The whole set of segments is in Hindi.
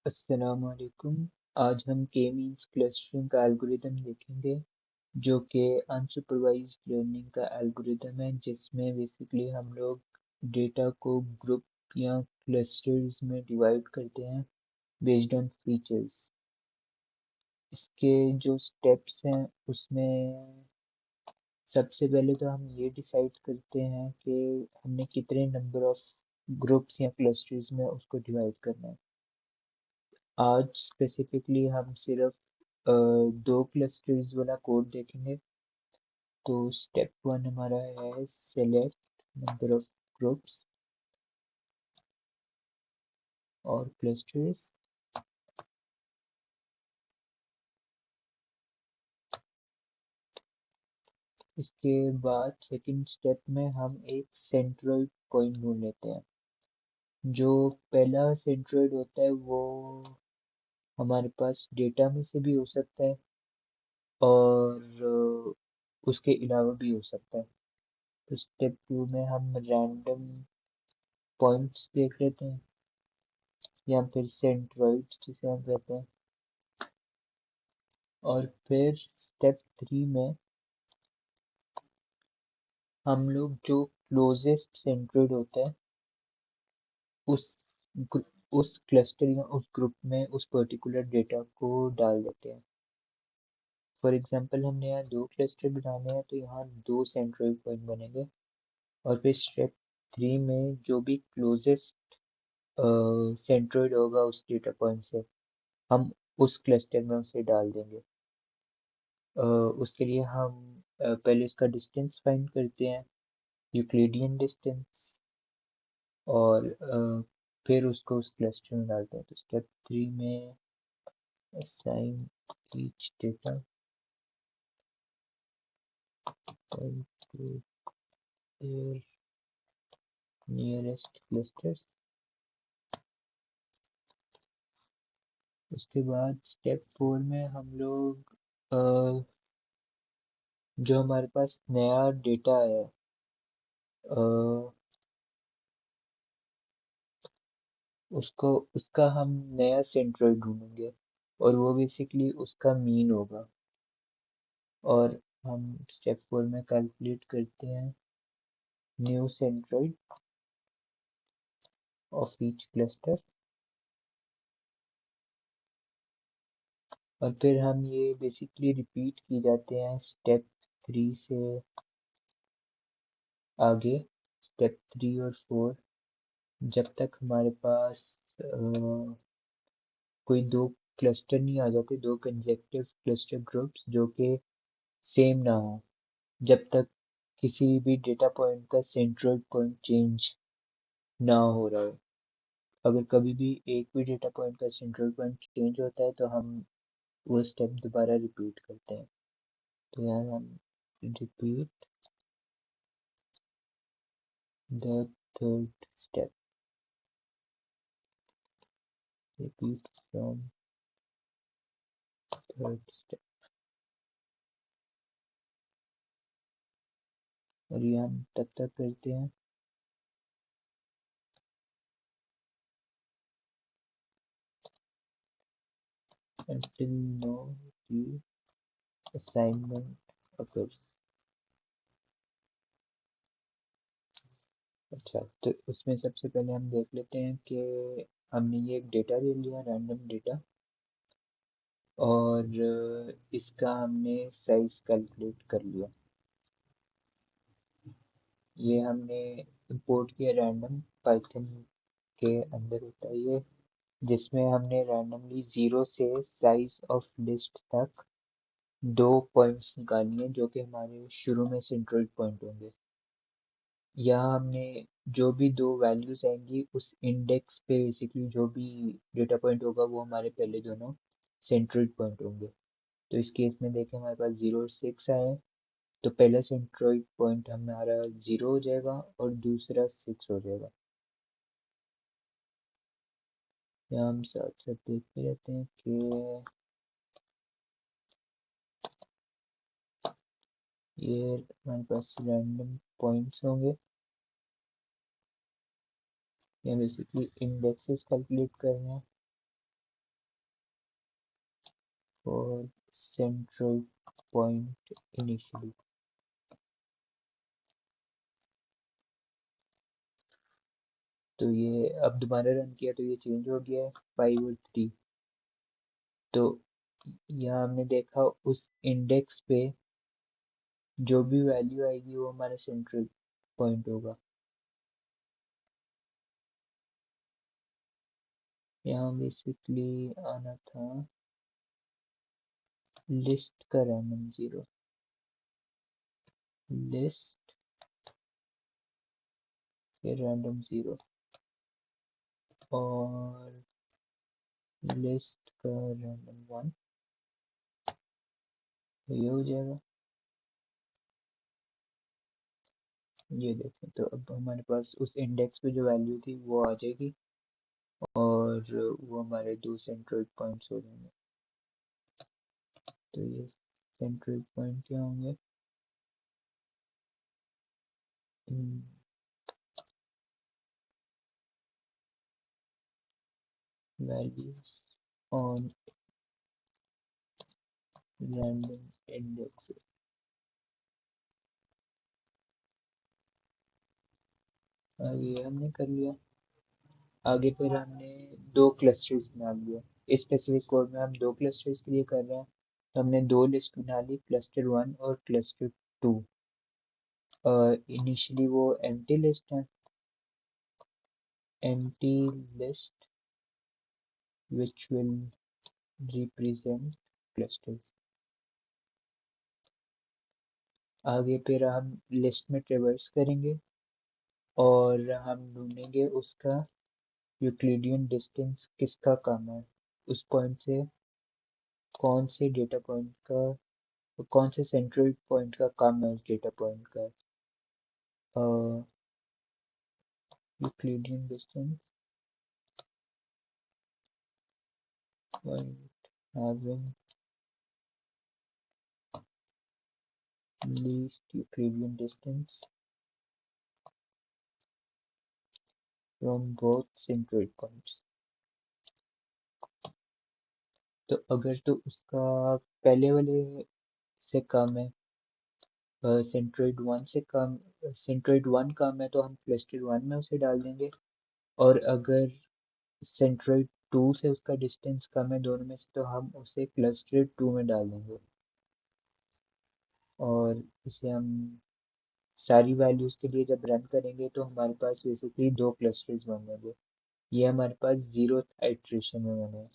अस्सलाम वालेकुम। आज हम के मींस क्लस्टरिंग का एल्गोरिदम देखेंगे जो कि अनसुपरवाइज्ड लर्निंग का एल्गोरिदम है, जिसमें बेसिकली हम लोग डेटा को ग्रुप या क्लस्टर्स में डिवाइड करते हैं बेस्ड ऑन फीचर्स। इसके जो स्टेप्स हैं उसमें सबसे पहले तो हम ये डिसाइड करते हैं कि हमने कितने नंबर ऑफ ग्रुप्स या क्लस्टर्स में उसको डिवाइड करना है। आज स्पेसिफिकली हम सिर्फ दो क्लस्टर्स वाला कोड देखेंगे। तो स्टेप वन हमारा है सेलेक्ट नंबर ऑफ ग्रुप्स और क्लस्टर्स। इसके बाद सेकंड स्टेप में हम एक सेंट्रोइड पॉइंट ढूंढ लेते हैं। जो पहला सेंट्रोइड होता है वो हमारे पास डेटा में से भी हो सकता है और उसके अलावा भी हो सकता है। तो स्टेप टू में हम रैंडम पॉइंट्स देख लेते हैं या फिर सेंट्रोइड जिसे हम कहते हैं। और फिर स्टेप थ्री में हम लोग जो क्लोजेस्ट सेंट्रोइड होता है उस उस क्लस्टर या उस ग्रुप में उस पर्टिकुलर डेटा को डाल देते हैं। फॉर एग्जांपल हमने यहाँ दो क्लस्टर बनाने हैं तो यहाँ दो सेंट्रोइड पॉइंट बनेंगे। और फिर स्टेप थ्री में जो भी क्लोजेस्ट सेंट्रोइड होगा उस डेटा पॉइंट से हम उस क्लस्टर में उसे डाल देंगे। उसके लिए हम पहले इसका डिस्टेंस फाइंड करते हैं, यूक्लिडियन डिस्टेंस, और फिर उसको उस क्लस्टर में डालते हैं। तो स्टेप थ्री में assign each data to their nearest clusters. उसके बाद स्टेप फोर में हम लोग जो हमारे पास नया डेटा है उसको उसका हम नया सेंट्रोइड ढूंढेंगे और वो बेसिकली उसका मीन होगा। और हम स्टेप फोर में कैलकुलेट करते हैं new centroid of each cluster. और फिर हम ये बेसिकली रिपीट की जाते हैं स्टेप थ्री से आगे, स्टेप थ्री और फोर, जब तक हमारे पास कोई दो क्लस्टर नहीं आ जाते, दो कंसेक्टिव क्लस्टर ग्रुप्स जो कि सेम ना हो, जब तक किसी भी डेटा पॉइंट का सेंट्रोइड पॉइंट चेंज ना हो रहा हो। अगर कभी भी एक भी डेटा पॉइंट का सेंट्रोइड पॉइंट चेंज होता है तो हम वो स्टेप दोबारा रिपीट करते हैं। तो यहाँ हम repeat the third step, repeat from third step। और ये हम तब तक करते हैं until no reassignment occurs। अच्छा, तो इसमें सबसे पहले हम देख लेते हैं कि हमने ये एक डेटा ले लिया, रैंडम डेटा, और इसका हमने साइज कैलकुलेट कर लिया। ये हमने इंपोर्ट किया रैंडम पाइथन के अंदर होता है ये, जिसमें हमने रैंडमली जीरो से साइज ऑफ लिस्ट तक दो पॉइंट्स निकालनी है जो कि हमारे शुरू में सेंट्रोइड पॉइंट होंगे। यहाँ हमने जो भी दो वैल्यूज आएंगी उस इंडेक्स पे बेसिकली जो भी डेटा पॉइंट होगा वो हमारे पहले दोनों सेंट्रोइड पॉइंट होंगे। तो इस केस में देखें हमारे पास 0 और 6 आए, तो पहला सेंट्रोइड पॉइंट हमारा 0 हो जाएगा और दूसरा 6 हो जाएगा। यहाँ हम साथ साथ देखते रहते हैं कि ये हमारे पास रैंडम पॉइंट्स होंगे या बेसिकली इंडेक्सेस कैलकुलेट करना है। for central point initially। तो ये अब दोबारा रन किया तो ये चेंज हो गया है 5 और 3। तो यहाँ हमने देखा उस इंडेक्स पे जो भी वैल्यू आएगी वो हमारा सेंट्रल पॉइंट होगा। यहाँ बेसिकली आना था लिस्ट का रैंडम 0, लिस्ट के रैंडम 0 और लिस्ट का रैंडम 1। तो ये हो जाएगा। ये देखें तो अब हमारे पास उस इंडेक्स पे जो वैल्यू थी वो आ जाएगी और वो हमारे दो सेंट्रल पॉइंट्स हो जाएंगे। तो ये सेंट्रल पॉइंट क्या होंगे? Values on random indexes. ये हमने कर लिया। आगे फिर हमने दो क्लस्टर्स बना लिया। इस स्पेसिफिक कोड में हम दो क्लस्टर्स के लिए कर रहे हैं। तो हमने दो लिस्ट बना ली, क्लस्टर 1 और क्लस्टर 2। इनिशियली वो एम्प्टी लिस्ट है, empty list which will represent clusters। आगे फिर हम लिस्ट में ट्रेवर्स करेंगे और हम ढूंढेंगे उसका यूक्लिडियन डिस्टेंस किसका कम है, उस पॉइंट से कौन से डेटा पॉइंट का, कौन से सेंट्रल पॉइंट का कम है उस डेटा पॉइंट का। Euclidean distance point having least Euclidean distance from both centroid points। तो अगर तो उसका पहले वाले से कम है, सेंट्रोइड 1 से कम, सेंट्रोइड 1 कम है तो हम क्लस्टर 1 में उसे डाल देंगे। और अगर सेंट्रोइड 2 से उसका डिस्टेंस कम है दोनों में से तो हम उसे क्लस्टर 2 में डाल देंगे। और इसे हम सारी वैल्यूज़ के लिए जब रन करेंगे तो हमारे पास बेसिकली दो क्लस्टर्स बनेंगे। ये हमारे पास 0th आइट्रेशन में बने।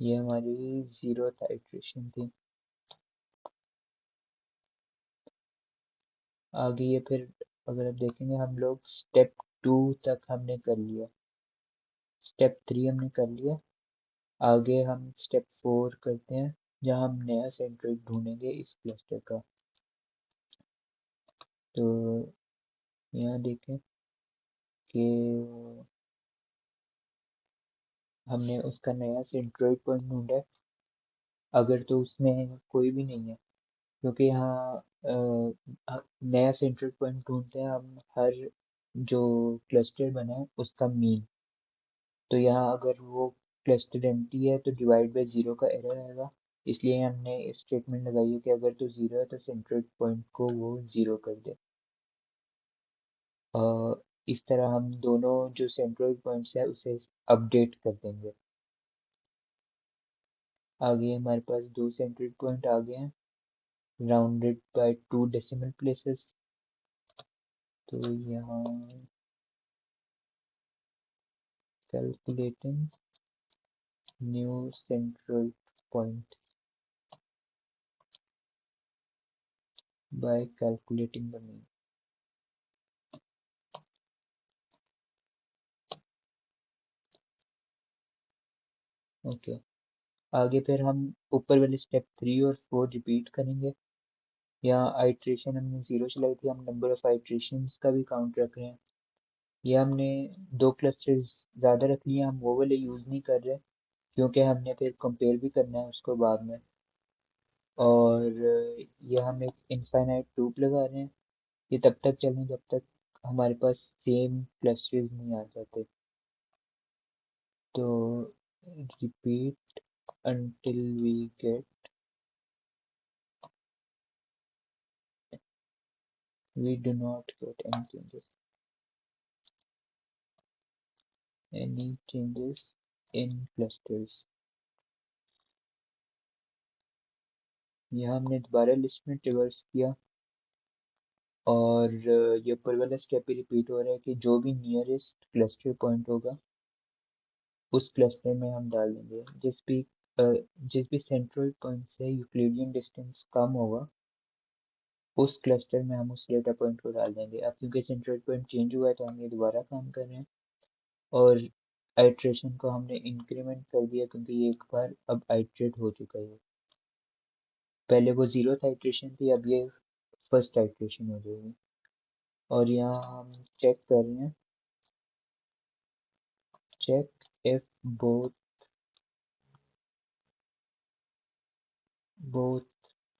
ये हमारी 0th आइट्रेशन थी। आगे ये फिर अगर आप देखेंगे हम लोग स्टेप 2 तक हमने कर लिया, स्टेप 3 हमने कर लिया। आगे हम स्टेप 4 करते हैं जहाँ हम नया सेंट्रोइड ढूंढेंगे इस क्लस्टर का। तो यहाँ देखें कि हमने उसका नया सेंट्रोइड पॉइंट ढूंढा है। अगर तो उसमें कोई भी नहीं है, क्योंकि यहाँ नया सेंट्रोइड पॉइंट ढूंढते हैं हम हर जो क्लस्टर बना है उसका मीन। तो यहाँ अगर वो क्लस्टर एम्प्टी है तो डिवाइड बाय 0 का एरर आएगा। इसलिए हमने इफ स्टेटमेंट लगाई है कि अगर तो 0 है तो सेंट्रोइड पॉइंट को वो 0 कर दे। इस तरह हम दोनों जो सेंट्रोइड पॉइंट्स है उसे अपडेट कर देंगे। आगे हमारे पास दो सेंट्रोइड पॉइंट आ गए हैं राउंडेड बाय 2 डेसिमल प्लेसेस। तो यहाँ calculating new centroid point by calculating the mean। Okay आगे फिर हम ऊपर वाले स्टेप 3 और 4 रिपीट करेंगे। यहाँ आइट्रेशन हमने 0 चलाई थी, हम नंबर ऑफ आइट्रेशंस का भी काउंट रख रहे हैं। ये हमने दो क्लस्टर्स ज़्यादा रख लिए, हम वो वाले यूज़ नहीं कर रहे क्योंकि हमने फिर कंपेयर भी करना है उसको बाद में। और ये हम एक इनफाइनाइट लूप लगा रहे हैं, ये तब तक चलें जब तक हमारे पास सेम क्लस्टर्स नहीं आ जाते। तो repeat until we get we do not get any changes in clusters. यहाँ हमने दोबारा लिस्ट में रिवर्स किया और ये ऊपर वाला स्टेप ही रिपीट हो रहा है कि जो भी नियरेस्ट क्लस्टर पॉइंट होगा उस क्लस्टर में हम डाल देंगे। जिस भी सेंट्रल पॉइंट से यूक्लिडियन डिस्टेंस कम होगा उस क्लस्टर में हम उस डेटा पॉइंट को डाल देंगे। अब क्योंकि सेंट्रल पॉइंट चेंज हुआ है तो हम ये दोबारा काम कर रहे हैं और आइट्रेशन को हमने इंक्रीमेंट कर दिया क्योंकि ये एक बार अब आइट्रेट हो चुका है। पहले वो 0th आइट्रेशन थी, अब ये फर्स्ट आइट्रेशन हो जाएगी। और यहाँ हम चेक कर रहे हैं, check if both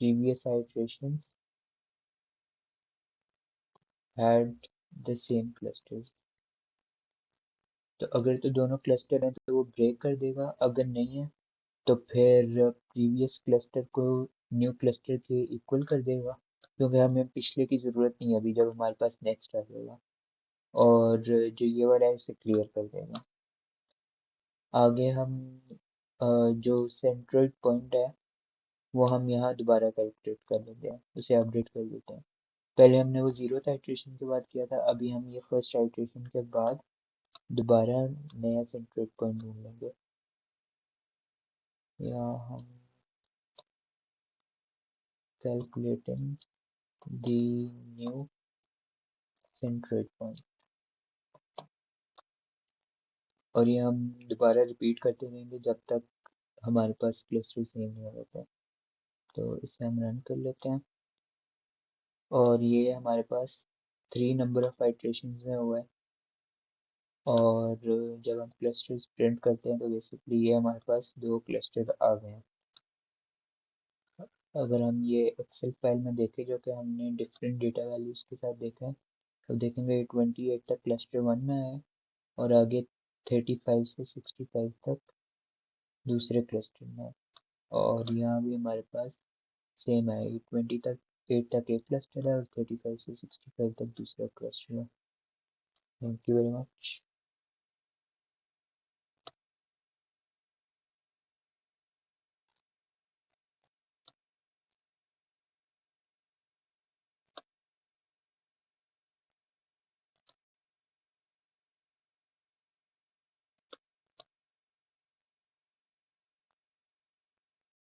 previous iterations had the same clusters। तो अगर तो दोनों क्लस्टर हैं तो वो ब्रेक कर देगा, अगर नहीं है तो फिर प्रीवियस क्लस्टर को न्यू क्लस्टर के इक्वल कर देगा क्योंकि हमें पिछले की ज़रूरत नहीं है अभी जब हमारे पास नेक्स्ट आ जाएगा, और जो ये वाला है इसे क्लियर कर देगा। आगे हम जो सेंट्रोइड पॉइंट है वो हम यहाँ दोबारा कैलकुलेट कर लेते हैं, उसे अपडेट कर देते हैं। पहले हमने वो 0th आइट्रेशन के बाद किया था, अभी हम ये फर्स्ट आइट्रेशन के बाद दोबारा नया सेंट्रोइड पॉइंट ढूंढ लेंगे। यहाँ हम calculating the new centroid point, और ये हम दोबारा रिपीट करते रहेंगे जब तक हमारे पास क्लस्टर सेम नहीं हो जाता। तो इसे हम रन कर लेते हैं और ये हमारे पास 3 नंबर ऑफ आइट्रेशंस में हुआ है, और जब हम क्लस्टर्स प्रिंट करते हैं तो बेसिकली ये हमारे पास 2 क्लस्टर आ गए हैं। अगर हम ये एक्सेल फाइल में देखें जो कि हमने डिफरेंट डेटा वैल्यूज़ के साथ देखा है तो देखेंगे 28 तक क्लस्टर 1 में है और आगे 35 से 65 तक दूसरे क्लस्टर में है, और यहाँ भी हमारे पास सेम है, 8 तक एक क्लस्टर है और 35 से 65 तक दूसरा क्लस्टर है। Thank you very much.